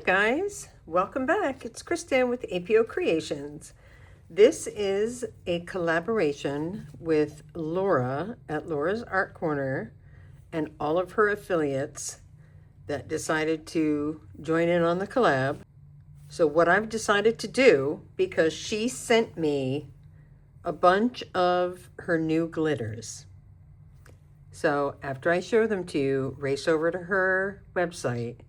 guys, welcome back. It's Kristen with APO Creations. This is a collaboration with Laura at Laura's Art Corner and all of her affiliates that decided to join in on the collab. So what I've decided to do, because she sent me a bunch of her new glitters. So after I show them to you, race over to her website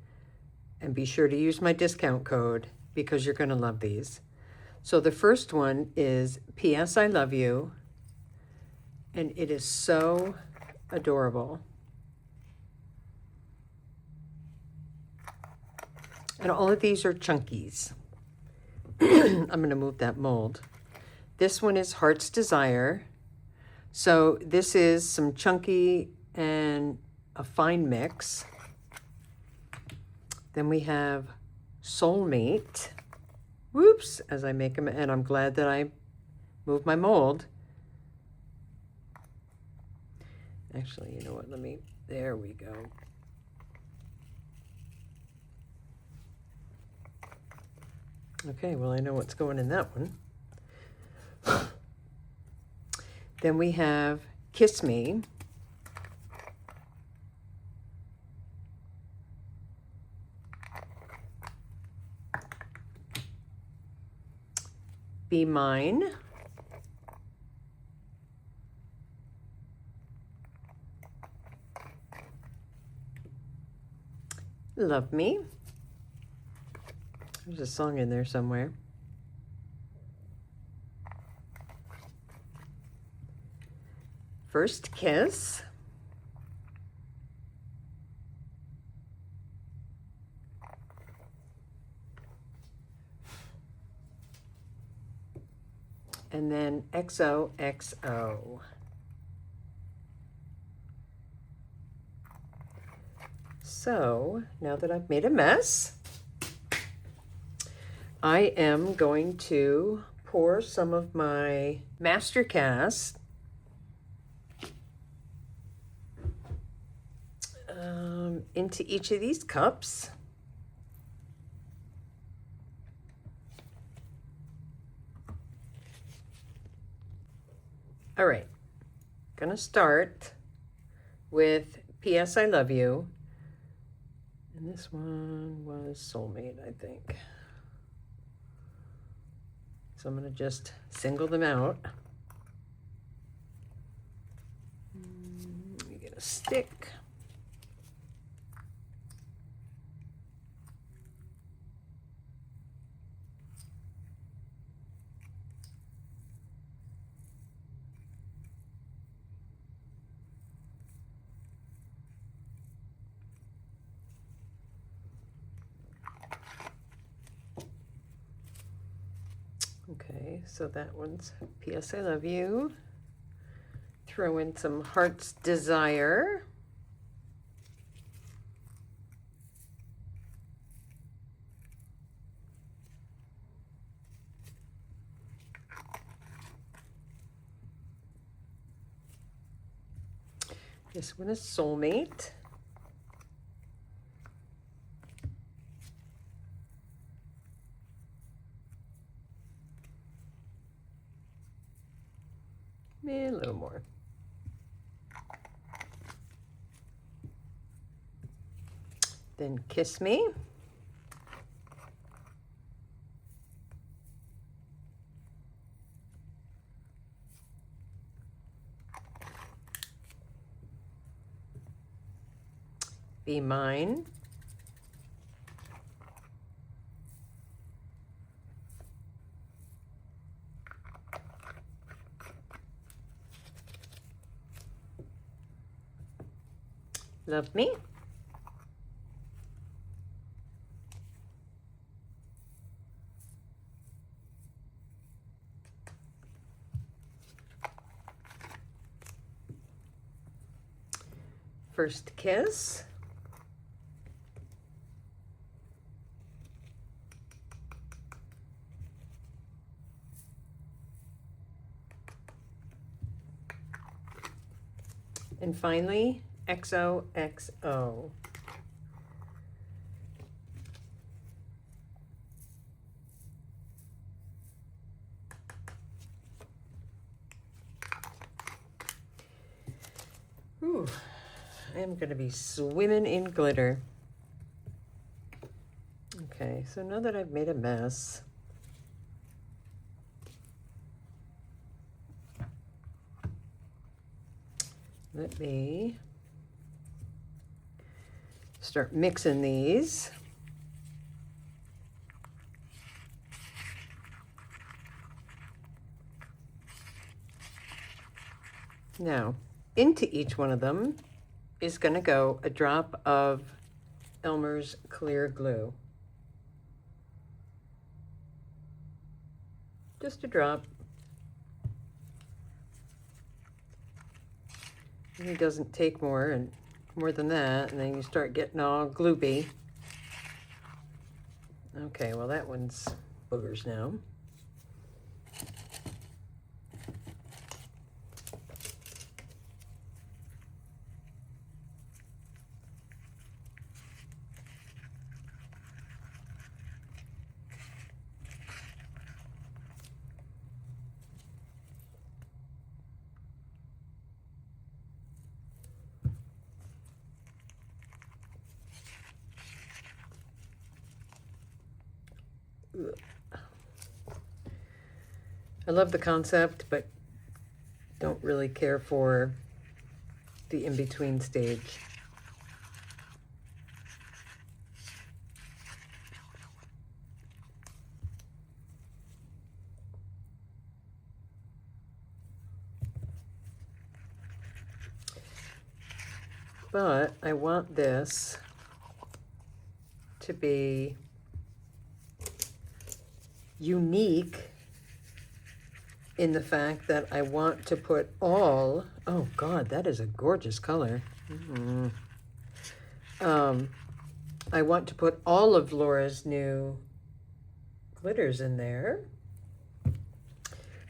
and be sure to use my discount code because you're going to love these. So the first one is P.S. I Love You, and it is so adorable. And all of these are chunkies. I'm going to move that mold. This one is Heart's Desire. So this is some chunky and a fine mix. Then we have Soulmate. Whoops, as I make them, and I'm glad that I moved my mold. Actually, you know what, there we go. Okay, well, I know what's going in that one. Then we have Kiss Me. Be Mine. Love Me. There's a song in there somewhere. First Kiss. And then XOXO. So now that I've made a mess, I am going to pour some of my master cast into each of these cups. All right, gonna start with P.S. I Love You. And this one was Soulmate, I think. So I'm gonna just single them out. Let me get a stick. Okay, so that one's P.S. I Love You. Throw in some Heart's Desire. This one is Soulmate. And a little more. Then Kiss Me. Be Mine. Love Me. First Kiss. And finally, XOXO. I am going to be swimming in glitter. Okay, so now that I've made a mess, let me start mixing these. Now, into each one of them is going to go a drop of Elmer's clear glue. Just a drop. And it doesn't take more than that, and then you start getting all gloopy. Okay, well that one's boogers now. I love the concept, but don't really care for the in-between stage. But I want this to be unique in the fact that I want to put all, oh God, that is a gorgeous color. I want to put all of Laura's new glitters in there,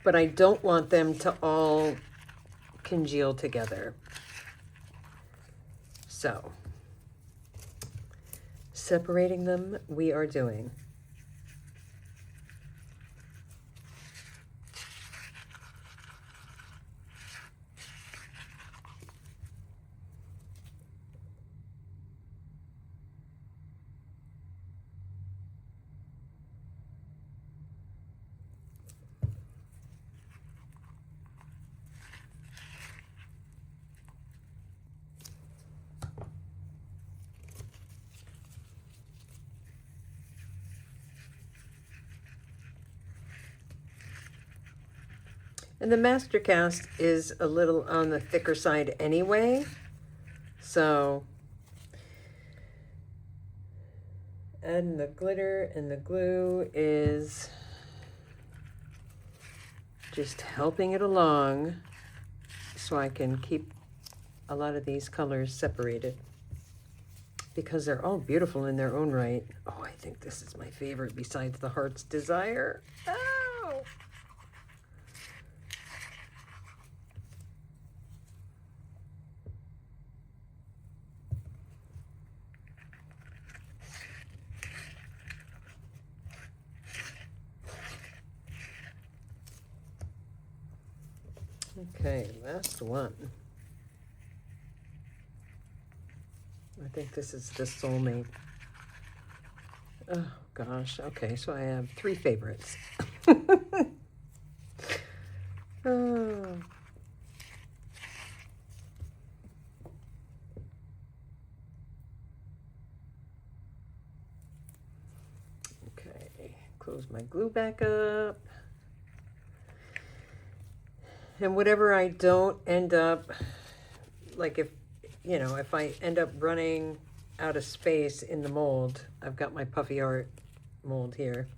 but I don't want them to all congeal together. So, separating them, we are doing. And the master cast is a little on the thicker side anyway, so adding the glitter and the glue is just helping it along so I can keep a lot of these colors separated because they're all beautiful in their own right. Oh, I think this is my favorite besides the Heart's Desire. Oh! Okay, last one. I think this is the soulmate. Oh gosh, okay, so I have 3 favorites. Oh. Okay, close my glue back up. And whatever I don't end up, like if I end up running out of space in the mold, I've got my puffy art mold here.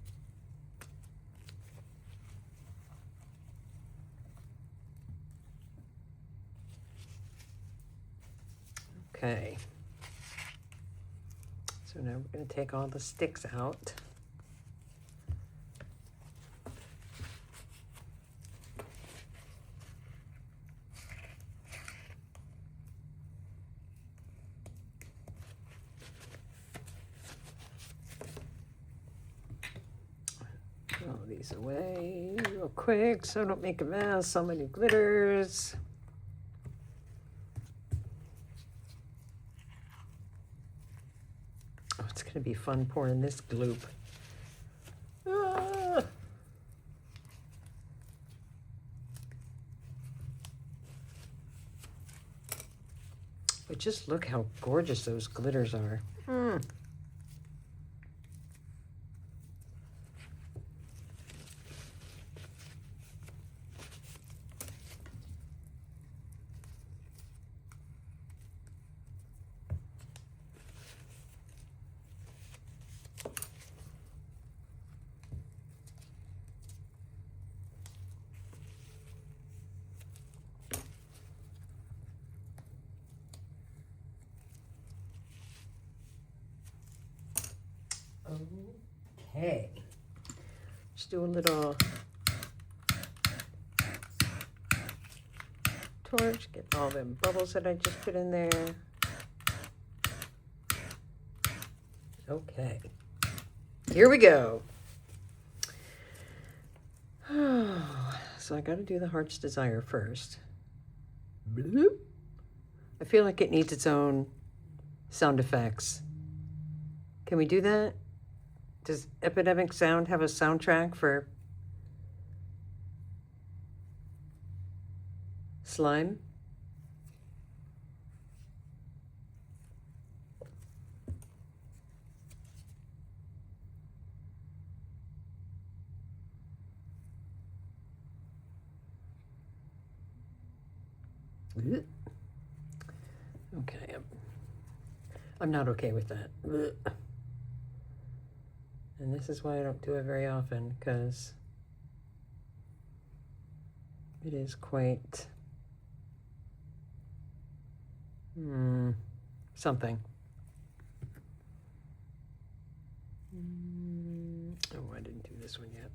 Okay. So now we're going to take all the sticks out. Throw these away real quick so I don't make a mess. So many glitters. gonna be fun pouring this gloop. Ah. But just look how gorgeous those glitters are. Okay, just do a little torch, get all the bubbles that I just put in there. Okay, here we go. So I got to do the heart's desire first. Bloop. I feel like it needs its own sound effects. Can we do that? Does Epidemic Sound have a soundtrack for slime? Okay, I'm not okay with that. And this is why I don't do it very often, because it is quite something. Oh, I didn't do this one yet.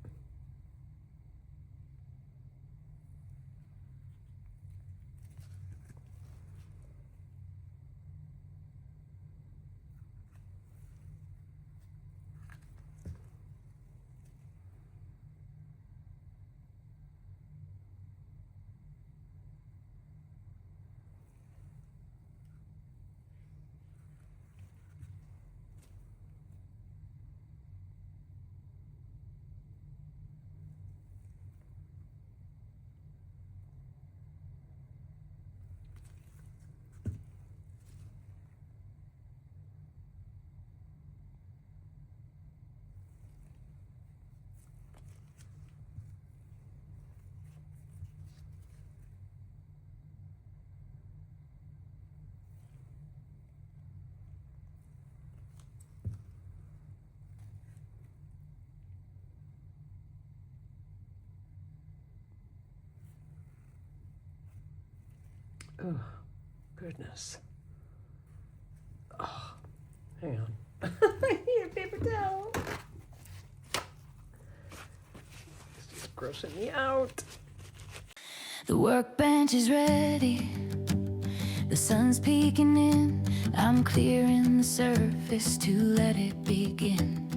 Oh, goodness. Oh, hang on. I need a paper towel. This is grossing me out. The workbench is ready. The sun's peeking in. I'm clearing the surface to let it begin.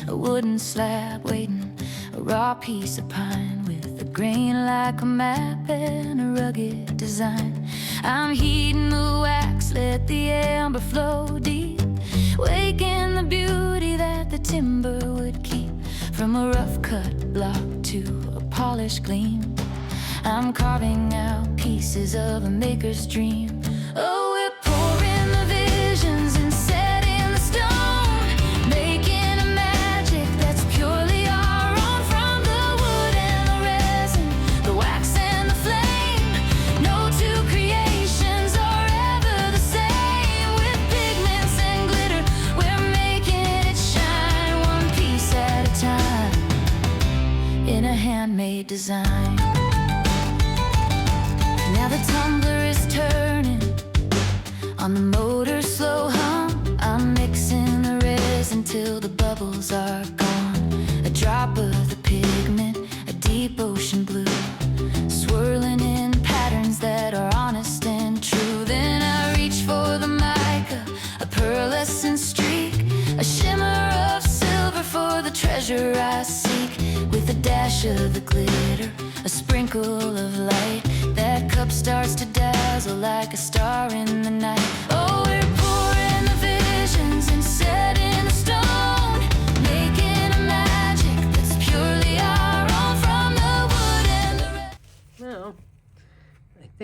A wooden slab waiting, a raw piece of pine with a grain like a map and a rugged design. I'm heating the wax, let the amber flow deep, waking the beauty that the timber would keep. From a rough cut block to a polished gleam, I'm carving out pieces of a maker's dream. Oh, we're pouring the visions and setting the stone, making a magic that's purely our own. From the wood and the resin, the wax and the flame, no two creations are ever the same. With pigments and glitter, we're making it shine, one piece at a time, in a handmade design. Now the tumbler is turning, on the motor slow hum. I'm mixing the resin till the bubbles are gone. A drop of the pigment, a deep ocean blue, swirling in patterns that are honest and true. Then I reach for the mica, a pearlescent streak, a shimmer of silver for the treasure I seek. With a dash of the glitter, a sprinkle of light, that cup starts to dazzle like a star in the night. Oh, we're pouring the visions and setting the stone,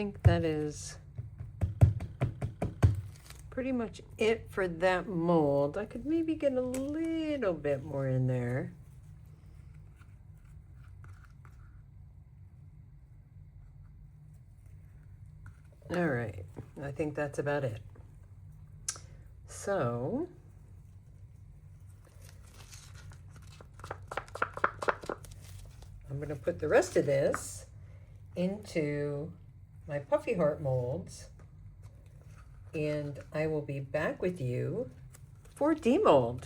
think that is pretty much it for that mold. I could maybe get a little bit more in there. All right, I think that's about it. So, I'm going to put the rest of this into my puffy heart molds, and I will be back with you for demold.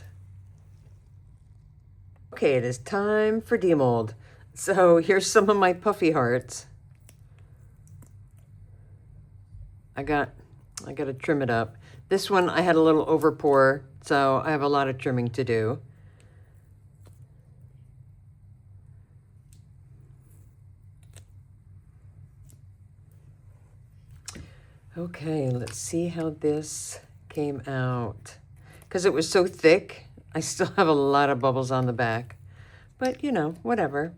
Okay, it is time for demold. So here's some of my puffy hearts. I got to trim it up. This one I had a little over pour, so I have a lot of trimming to do. Okay, let's see how this came out. Because it was so thick, I still have a lot of bubbles on the back. But, you know, whatever.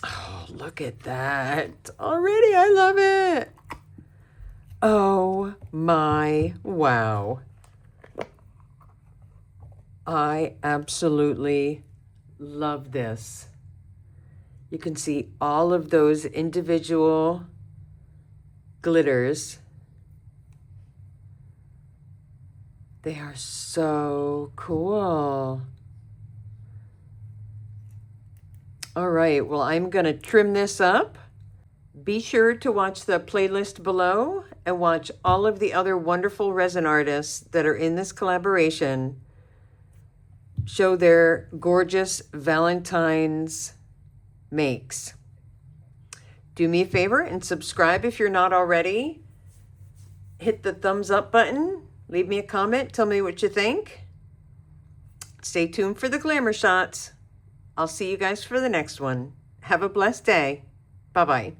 Oh, look at that. Already, I love it. Oh my, wow. I absolutely love this. You can see all of those individual glitters. They are so cool. All right, well, I'm gonna trim this up. Be sure to watch the playlist below and watch all of the other wonderful resin artists that are in this collaboration show their gorgeous Valentine's makes. Do me a favor and subscribe if you're not already. Hit the thumbs up button. Leave me a comment. Tell me what you think. Stay tuned for the glamour shots. I'll see you guys for the next one. Have a blessed day. Bye-bye.